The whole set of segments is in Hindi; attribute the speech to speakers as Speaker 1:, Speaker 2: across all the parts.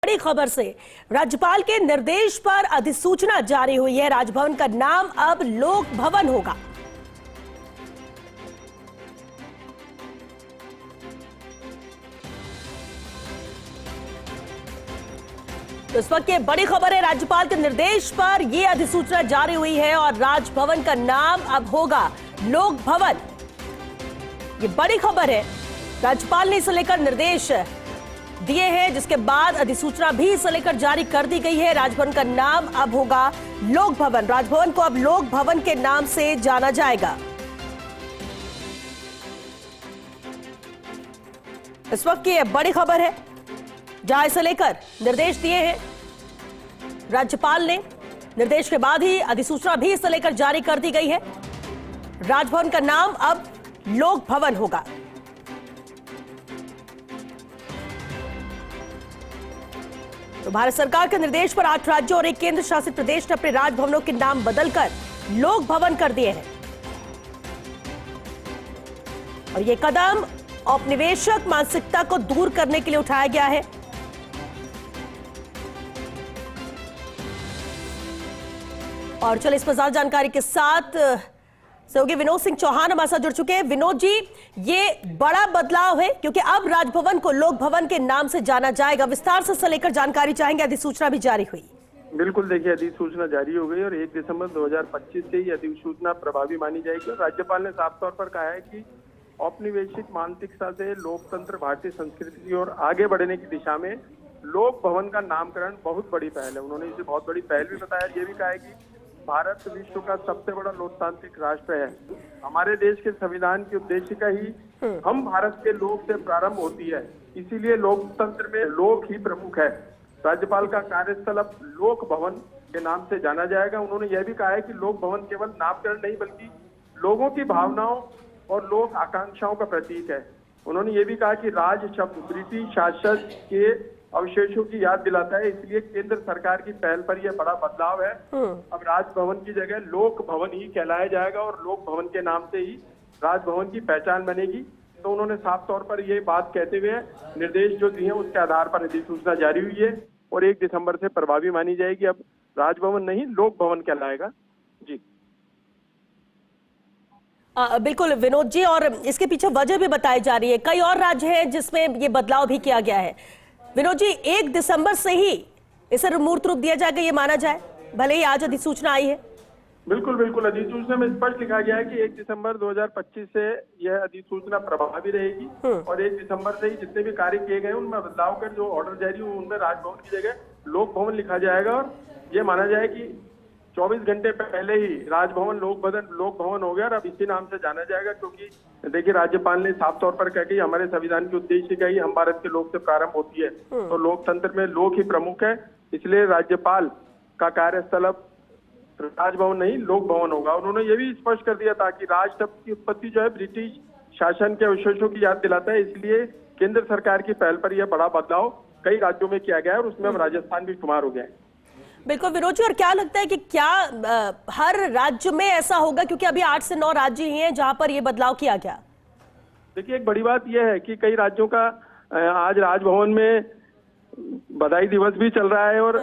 Speaker 1: बड़ी खबर से राज्यपाल के निर्देश पर अधिसूचना जारी हुई है। राजभवन का नाम अब लोक भवन होगा। तो इस वक्त ये बड़ी खबर है, राज्यपाल के निर्देश पर यह अधिसूचना जारी हुई है और राजभवन का नाम अब होगा लोक भवन। ये बड़ी खबर है, राज्यपाल ने इसे लेकर निर्देश दिए हैं, जिसके बाद अधिसूचना भी इसे लेकर जारी कर दी गई है। राजभवन का नाम अब होगा लोक भवन। राजभवन को अब लोक भवन के नाम से जाना जाएगा। इस वक्त की यह बड़ी खबर है, जहां इसे लेकर निर्देश दिए हैं राज्यपाल ने। निर्देश के बाद ही अधिसूचना भी इसे लेकर जारी कर दी गई है। राजभवन का नाम अब लोक भवन होगा। तो भारत सरकार के निर्देश पर 8 राज्यों और एक केंद्र शासित प्रदेश ने अपने राजभवनों के नाम बदलकर लोक भवन कर दिए हैं। और यह कदम औपनिवेशिक मानसिकता को दूर करने के लिए उठाया गया है। और चलिए इस पर ज्यादा जानकारी के साथ सहयोगी विनोद सिंह चौहान हमारे साथ जुड़ चुके हैं। विनोद जी, ये बड़ा बदलाव है क्योंकि अब राजभवन को लोक भवन के नाम से जाना जाएगा। विस्तार से लेकर जानकारी चाहेंगे। अधिसूचना भी जारी हुई।
Speaker 2: बिल्कुल, देखिए अधिसूचना जारी हो गई और 1 दिसंबर 2025 से ही अधिसूचना प्रभावी मानी जाएगी। और राज्यपाल ने साफ तौर पर कहा है कि औपनिवेशिक मानसिकता से लोकतंत्र भारतीय संस्कृति की ओर आगे बढ़ने की दिशा में लोक भवन का नामकरण बहुत बड़ी पहल है। उन्होंने इसे बहुत बड़ी पहल भी बताया। ये भी कहा है कि भारत विश्व का सबसे बड़ा लोकतांत्रिक राष्ट्र है। हमारे देश के संविधान की उद्देशिका ही हम भारत के लोक से प्रारंभ होती है, इसीलिए लोकतंत्र में लोक ही प्रमुख है। राज्यपाल का कार्यस्थल अब लोक भवन के नाम से जाना जाएगा। उन्होंने यह भी कहा है कि लोक भवन केवल नामकरण नहीं बल्कि लोगों की भावनाओं और लोक आकांक्षाओं का प्रतीक है। उन्होंने ये भी कहा कि राज शब्द ब्रिटिश शासक के अवशेषों की याद दिलाता है, इसलिए केंद्र सरकार की पहल पर यह बड़ा बदलाव है। अब राजभवन की जगह लोक भवन ही कहलाया जाएगा और लोक भवन के नाम से ही राजभवन की पहचान बनेगी। तो उन्होंने साफ तौर पर ये बात कहते हुए निर्देश जो दिए हैं उसके आधार पर अधिसूचना जारी हुई है और 1 दिसंबर से प्रभावी मानी जाएगी। अब राजभवन नहीं लोक भवन कहलाएगा। जी
Speaker 1: बिल्कुल विनोद जी, और इसके पीछे वजह भी बताई जा रही है। कई और राज्य हैं जिसमें ये बदलाव भी किया गया है। विनोद जी, 1 दिसंबर से ही इसे मूर्त रूप दिया जाएगा, ये माना जाए, भले ही आज अधिसूचना आई है।
Speaker 2: बिल्कुल बिल्कुल, अधिसूचना में स्पष्ट लिखा गया है कि 1 दिसंबर 2025 से यह अधिसूचना प्रभावी रहेगी और 1 दिसंबर से ही जितने भी कार्य किए गए उनमें बदलाव कर जो ऑर्डर जारी हुए उनमें राजभवन की जगह लोक भवन लिखा जाएगा। और ये माना जाए कि 24 घंटे पहले ही राजभवन लोक भवन हो गया और अब इसी नाम से जाना जाएगा। क्योंकि देखिए राज्यपाल ने साफ तौर पर कहा कि हमारे संविधान के उद्देश्य का ही हम भारत के लोक से प्रारंभ होती है, तो लोकतंत्र में लोक ही प्रमुख है, इसलिए राज्यपाल का कार्यस्थल अब राजभवन नहीं लोक भवन होगा। उन्होंने ये भी स्पष्ट कर दिया था कि राज शब्द की उत्पत्ति जो है ब्रिटिश शासन के अवशेषों की याद दिलाता है, इसलिए केंद्र सरकार की पहल पर यह बड़ा बदलाव कई राज्यों में किया गया है और उसमें अब राजस्थान भी शुमार हो गया है।
Speaker 1: बिल्कुल विनोद जी, और क्या लगता है कि क्या हर राज्य में ऐसा होगा, क्योंकि अभी 8 से 9 राज्य ही हैं जहां पर यह बदलाव किया गया?
Speaker 2: देखिए, एक बड़ी बात यह है कि कई राज्यों का आज राजभवन में बधाई दिवस भी चल रहा है और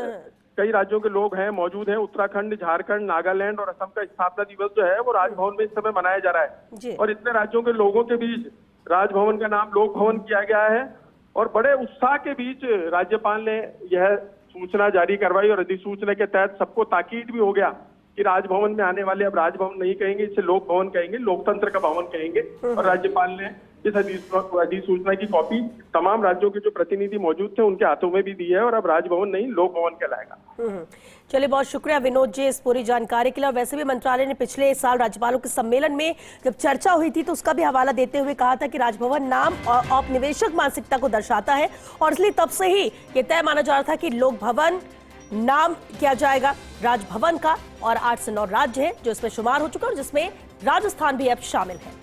Speaker 2: कई राज्यों के लोग हैं मौजूद हैं। उत्तराखंड, झारखंड, नागालैंड और असम का स्थापना दिवस जो है वो राजभवन में इस समय मनाया जा रहा है और इतने राज्यों के लोगों के बीच राजभवन का नाम लोक भवन किया गया है और बड़े उत्साह के बीच राज्यपाल ने यह सूचना जारी करवाई और अधिसूचना के तहत सबको ताकीद भी हो गया कि राजभवन में आने वाले अब राजभवन नहीं कहेंगे, इसे लोक भवन कहेंगे, लोकतंत्र का भवन कहेंगे। और राज्यपाल ने इस अधिसूचना की कॉपी तमाम राज्यों के जो प्रतिनिधि मौजूद थे उनके हाथों में भी दी है और अब राजभवन नहीं लोक भवन कहलाएगा।
Speaker 1: चलिए, बहुत शुक्रिया विनोद जी इस पूरी जानकारी के लिए। और वैसे भी मंत्रालय ने पिछले साल राज्यपालों के सम्मेलन में जब चर्चा हुई थी तो उसका भी हवाला देते हुए कहा था कि राजभवन नाम औपनिवेशिक मानसिकता को दर्शाता है और इसलिए तब से ही ये तय माना जा रहा था कि लोक भवन नाम किया जाएगा राजभवन का। और 8 से 9 राज्य हैं जो इसमें शुमार हो चुके हैं और जिसमें राजस्थान भी अब शामिल है।